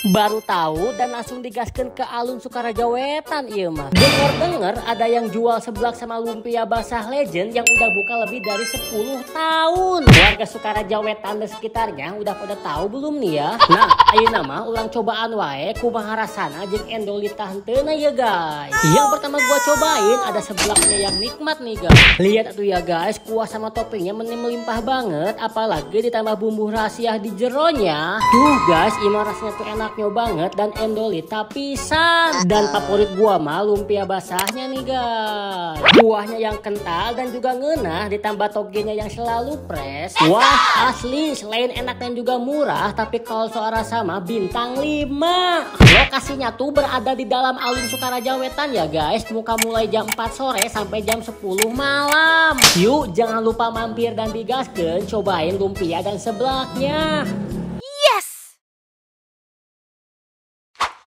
Baru tahu dan langsung digaskan ke alun Sukaraja Wetan iya mah. Dengar-dengar ada yang jual seblak sama lumpia basah legend yang udah buka lebih dari 10 tahun. Warga Sukaraja Wetan dan sekitarnya udah pada tahu belum nih ya? Nah, ayeuna mah ulang cobaan wae kumaha rasana jeung endol ditahanteuna ya guys. Yang pertama gua cobain ada seblaknya yang nikmat nih guys. Lihat atuh ya guys, kuah sama toppingnya melimpah banget, apalagi ditambah bumbu rahasia di jeronya. Tuh guys, imah rasanya tuh enaknya banget dan endolita pisan. Dan favorit gua mah lumpia basahnya nih guys. Kuahnya yang kental dan juga ngeunah ditambah togenya yang selalu fresh. Wah asli, selain enak dan juga murah, tapi kalau soal rasa mah bintang 5. Lokasinya tuh berada di dalam alun Sukaraja Wetan ya guys. Buka mulai jam 4 sore sampai jam 10 malam. Yuk jangan lupa mampir dan digaskeun cobain lumpia dan seblaknya.